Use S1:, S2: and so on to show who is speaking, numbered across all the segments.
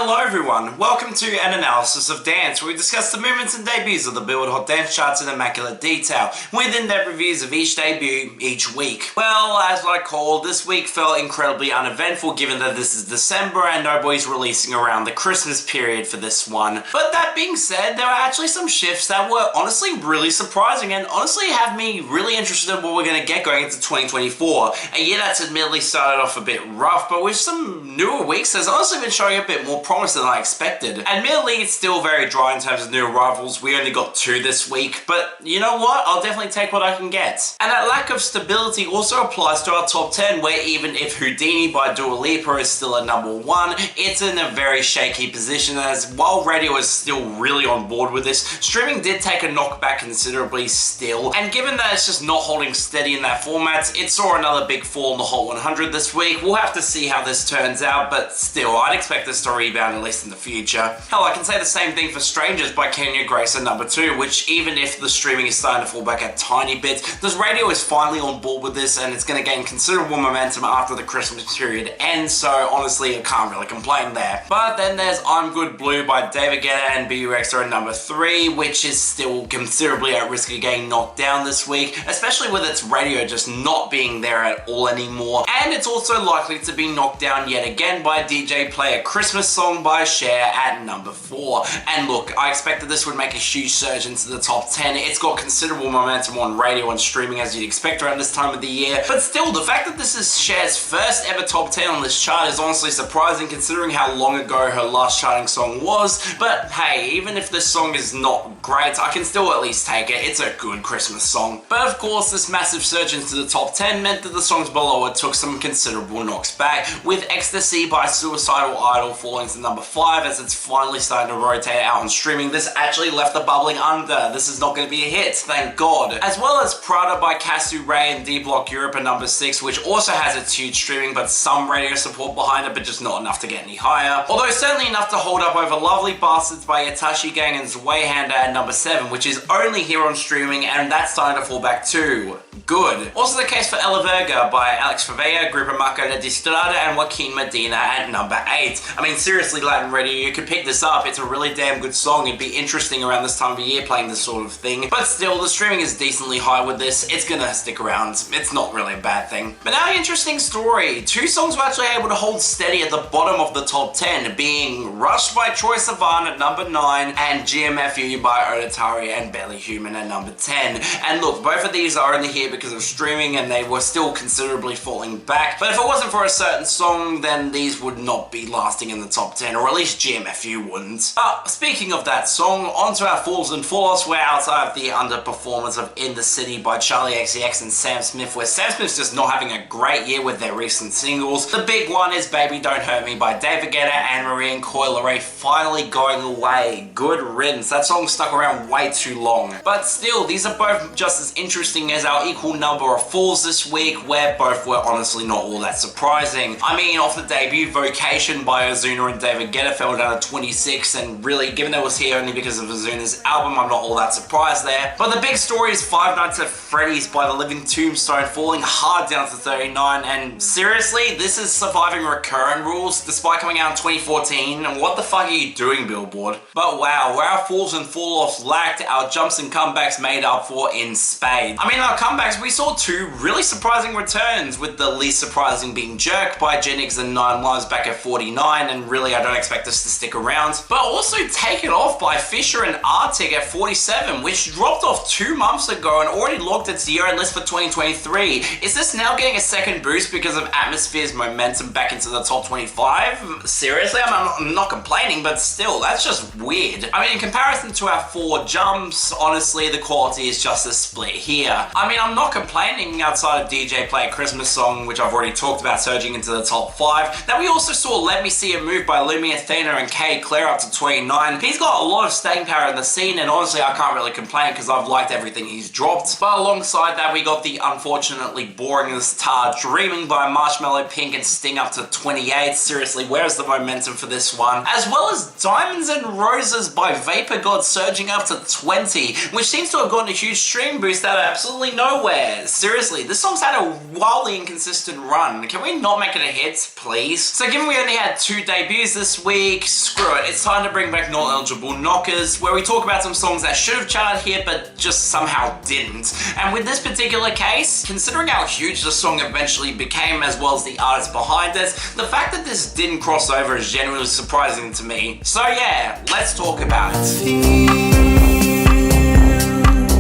S1: Hello everyone, welcome to an analysis of dance where we discuss the movements and debuts of the Billboard Hot Dance Charts in immaculate detail, with in-depth reviews of each debut each week. Well, as I called, this week felt incredibly uneventful given that this is December and nobody's releasing around the Christmas period for this one. But that being said, there are actually some shifts that were honestly really surprising and honestly have me really interested in what we're going to get going into 2024. A year that's admittedly started off a bit rough, but with some newer weeks has honestly been showing a bit more promise than I expected. Admittedly, it's still very dry in terms of new arrivals. We only got 2 this week, but you know what? I'll definitely take what I can get. And that lack of stability also applies to our top 10, where even if Houdini by Dua Lipa is still at number 1, it's in a very shaky position, as while radio is still really on board with this, streaming did take a knockback considerably still, and given that it's just not holding steady in that format, it saw another big fall in the Hot 100 this week. We'll have to see how this turns out, but still, I'd expect this to rebound at least in the future. Hell, I can say the same thing for Strangers by Kenya Grace at number 2, which even if the streaming is starting to fall back a tiny bit, this radio is finally on board with this and it's going to gain considerable momentum after the Christmas period ends, so honestly I can't really complain there. But then there's I'm Good Blue by David Guetta and BUX at number 3, which is still considerably at risk of getting knocked down this week, especially with its radio just not being there at all anymore, and it's also likely to be knocked down yet again by DJ Play a Christmas Song by Cher at number 4. And look, I expected this would make a huge surge into the top 10. It's got considerable momentum on radio and streaming as you'd expect around this time of the year, but still, the fact that this is Cher's first ever top 10 on this chart is honestly surprising considering how long ago her last charting song was. But hey, even if this song is not great, I can still at least take it. It's a good Christmas song. But of course, this massive surge into the top 10 meant that the songs below it took some considerable knocks back, with Ecstasy by Suicidal Idol falling to number 5 as it's finally starting to rotate out on streaming. This actually left the bubbling under. This is not going to be a hit, thank God. As well as Prada by Casu Ray and D Block Europe at number 6, which also has its huge streaming but some radio support behind it, but just not enough to get any higher. Although certainly enough to hold up over Lovely Bastards by Yatashi Gang and Zweihander at number 7, which is only here on streaming, and that's starting to fall back too. Good. Also the case for Ella Verga by Alex Favela, Grupo Marca de Estrada and Joaquin Medina at number 8. I mean, seriously, Latin radio, you could pick this up. It's a really damn good song. It'd be interesting around this time of year playing this sort of thing. But still, the streaming is decently high with this. It's gonna stick around. It's not really a bad thing. But now, interesting story. 2 songs were actually able to hold steady at the bottom of the top 10, being Rush by Troye Sivan at number 9 and GMFU by Odetari and Barely Human at number 10. And look, both of these are only here because of streaming and they were still considerably falling back. But if it wasn't for a certain song, then these would not be lasting in the top 10, or at least GMFU wouldn't. But speaking of that song, onto our Falls and Falloffs, where outside of the underperformance of In the City by Charlie XCX and Sam Smith, where Sam Smith's just not having a great year with their recent singles. The big one is Baby Don't Hurt Me by David Guetta, Anne-Marie and Coi Leray finally going away. Good riddance. That song stuck around way too long. But still, these are both just as interesting as our equal number of falls this week, where both were honestly not all that surprising. I mean, off the debut, Vocation by Ozuna and David Guetta fell down to 26, and really, given that it was here only because of Ozuna's album, I'm not all that surprised there. But the big story is Five Nights at Freddy's by The Living Tombstone falling hard down to 39, and seriously, this is surviving recurrent rules despite coming out in 2014, and what the fuck are you doing, Billboard? But wow, where our falls and fall-offs lacked, our jumps and comebacks made up for in spades. I mean, our comebacks, we saw 2 really surprising returns, with the least surprising being Jerk by Genix and 9 Lives back at 49, and really I don't expect this to stick around. But also Taken Off by Fisher and Arctic at 47, which dropped off 2 months ago and already logged its year-end list for 2023. Is this now getting a second boost because of Atmosphere's momentum back into the top 25? Seriously? I'm not complaining, but still, that's just weird. I mean, in comparison to our 4 jumps, honestly, the quality is just a split here. I mean, I'm not complaining outside of DJ Play a Christmas Song, which I've already talked about surging into the top 5. That we also saw Let Me See a Move by Lumi Athena and Kay Claire up to 29. He's got a lot of staying power in the scene, and honestly, I can't really complain because I've liked everything he's dropped. But alongside that, we got the unfortunately boring as tar Dreaming by Marshmallow Pink and Sting up to 28. Seriously, where's the momentum for this one? As well as Diamonds and Roses by Vapor God surging up to 20, which seems to have gotten a huge stream boost out of absolutely nowhere. Seriously, this song's had a wildly inconsistent run. Can we not make it a hit, please? So given we only had 2 debuts reviews this week, screw it, it's time to bring back Non-Eligible Knockers, where we talk about some songs that should have charted here but just somehow didn't. And with this particular case, considering how huge the song eventually became as well as the artist behind it, the fact that this didn't cross over is genuinely surprising to me. So yeah, let's talk about it.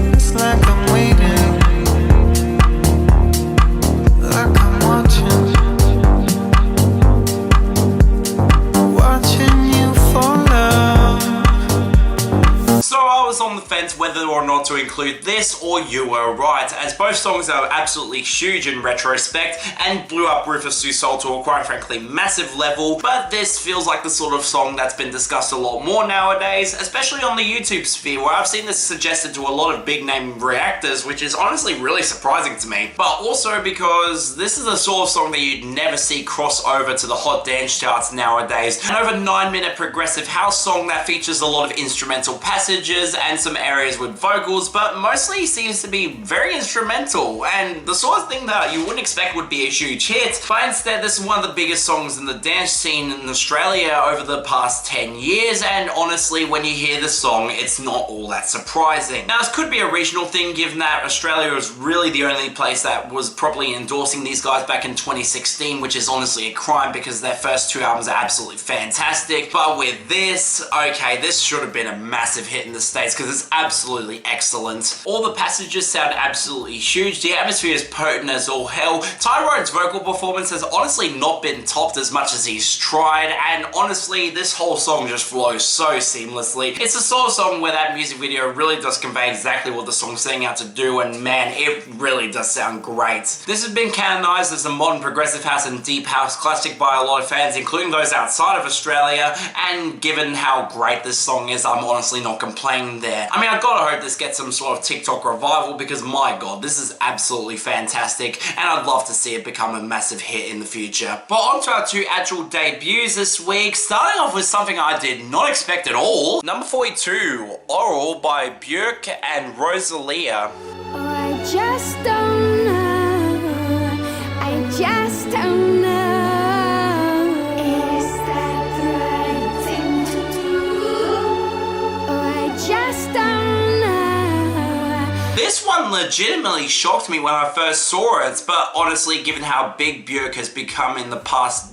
S2: Feels like I'm waiting, like I'm watching you for love.
S1: So I was on the fence whether or not to include this or You Were Right, as both songs are absolutely huge in retrospect and blew up RUFUS' soul to a quite frankly massive level, but this feels like the sort of song that's been discussed a lot more nowadays, especially on the YouTube sphere, where I've seen this suggested to a lot of big name reactors, which is honestly really surprising to me. But also because this is the sort of song that you'd never see cross over to the hot dance charts nowadays. An over 9-minute progressive house song that features a lot of instrumental passages and some areas with vocals, but mostly seems to be very instrumental and the sort of thing that you wouldn't expect would be a huge hit, but instead this is one of the biggest songs in the dance scene in Australia over the past 10 years, and honestly when you hear the song it's not all that surprising. Now this could be a regional thing given that Australia was really the only place that was properly endorsing these guys back in 2016, which is honestly a crime because their first 2 albums are absolutely fantastic, but with this, okay, this should have been a massive hit in the States because it's absolutely excellent. All the passages sound absolutely huge, the atmosphere is potent as all hell. Tyrone's vocal performance has honestly not been topped as much as he's tried, and honestly this whole song just flows so seamlessly. It's the sort of song where that music video really does convey exactly what the song's setting out to do, and man, it really does sound great. This has been canonized as a modern progressive house and deep house classic by a lot of fans, including those outside of Australia, and given how great this song is, I'm honestly not complaining there. I mean, I gotta hope this gets some sort of TikTok revival because my god, this is absolutely fantastic and I'd love to see it become a massive hit in the future. But on to our 2 actual debuts this week, starting off with something I did not expect at all. Number 42, Oral by Bjork and ROSALIA.
S3: Oh, I just don't know, I just don't know, is that the right thing to do? Oh, I just don't know.
S1: This one legitimately shocked me when I first saw it, but honestly, given how big Bjork has become in the past,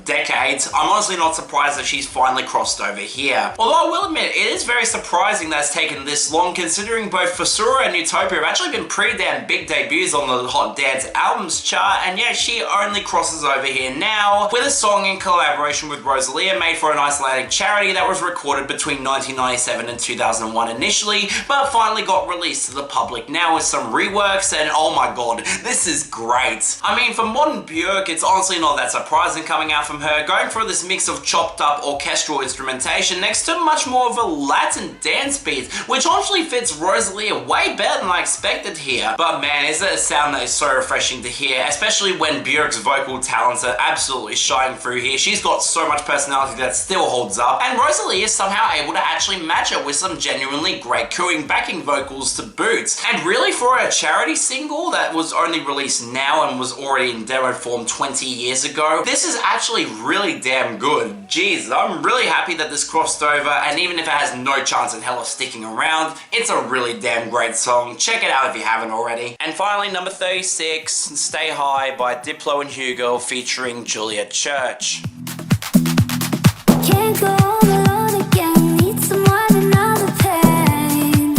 S1: decades, I'm honestly not surprised that she's finally crossed over here. Although I will admit, it is very surprising that it's taken this long, considering both Fusura and Utopia have actually been pretty damn big debuts on the Hot Dance Albums chart, and yet she only crosses over here now with a song in collaboration with ROSALIA made for an Icelandic charity that was recorded between 1997 and 2001 initially, but finally got released to the public now with some reworks, and oh my god, this is great. I mean, for modern Bjork, it's honestly not that surprising coming out from her, going for this mix of chopped up orchestral instrumentation next to much more of a Latin dance beat, which honestly fits ROSALIA way better than I expected here. But man, is it a sound that is so refreshing to hear, especially when Bjork's vocal talents are absolutely shining through here. She's got so much personality that still holds up, and ROSALIA is somehow able to actually match it with some genuinely great cooing backing vocals to boot. And really, for a charity single that was only released now and was already in demo form 20 years ago, this is actually really damn good. Jeez, I'm really happy that this crossed over, and even if it has no chance in hell of sticking around, it's a really damn great song. Check it out if you haven't already. And finally, number 36, Stay High by Diplo and HUGEL featuring Julia Church.
S3: Can't go all alone again, need someone another pain.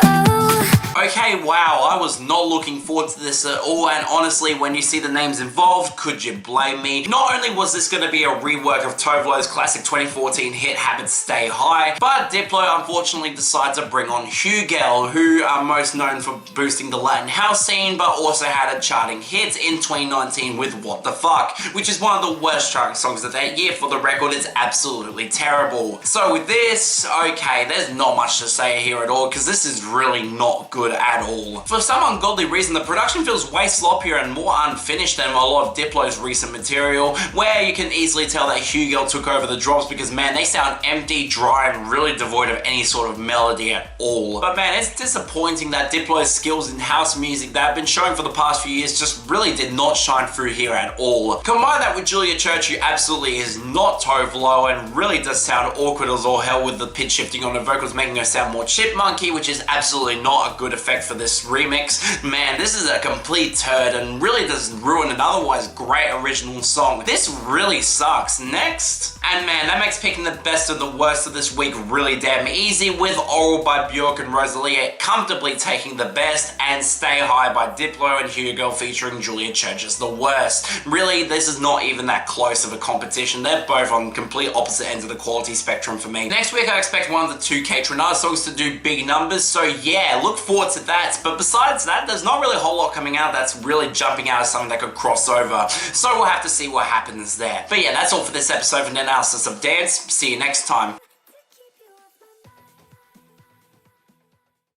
S3: Oh.
S1: Okay, wow, I was not looking forward to this at all, and honestly, when you see the names involved, could you blame me? Not only was this going to be a rework of Tovlo's classic 2014 hit Habits Stay High, but Diplo unfortunately decided to bring on HUGEL, who are most known for boosting the Latin house scene, but also had a charting hit in 2019 with What the Fuck, which is one of the worst charting songs of that year. For the record, it's absolutely terrible. So with this, okay, there's not much to say here at all, because this is really not good at all. For some some ungodly reason, the production feels way sloppier and more unfinished than a lot of Diplo's recent material, where you can easily tell that HUGEL took over the drops because, man, they sound empty, dry, and really devoid of any sort of melody at all. But man, it's disappointing that Diplo's skills in house music that have been shown for the past few years just really did not shine through here at all. Combine that with Julia Church, who absolutely is not Tovlo and really does sound awkward as all hell with the pitch shifting on her vocals, making her sound more chipmunky, which is absolutely not a good effect for this remix. Man, this is a complete turd and really does ruin an otherwise great original song. This really sucks. Next. And man, that makes picking the best and the worst of this week really damn easy, with Oral by Bjork and ROSALIA comfortably taking the best and Stay High by Diplo and HUGEL featuring Julia Church as the worst. Really, this is not even that close of a competition. They're both on complete opposite ends of the quality spectrum for me. Next week, I expect one of the two K-Tronada songs to do big numbers, so yeah, look forward to that. But besides that, there's not really a whole lot coming out that's really jumping out as something that could cross over. So we'll have to see what happens there. But yeah, that's all for this episode of Analysis of Dance. See you next time.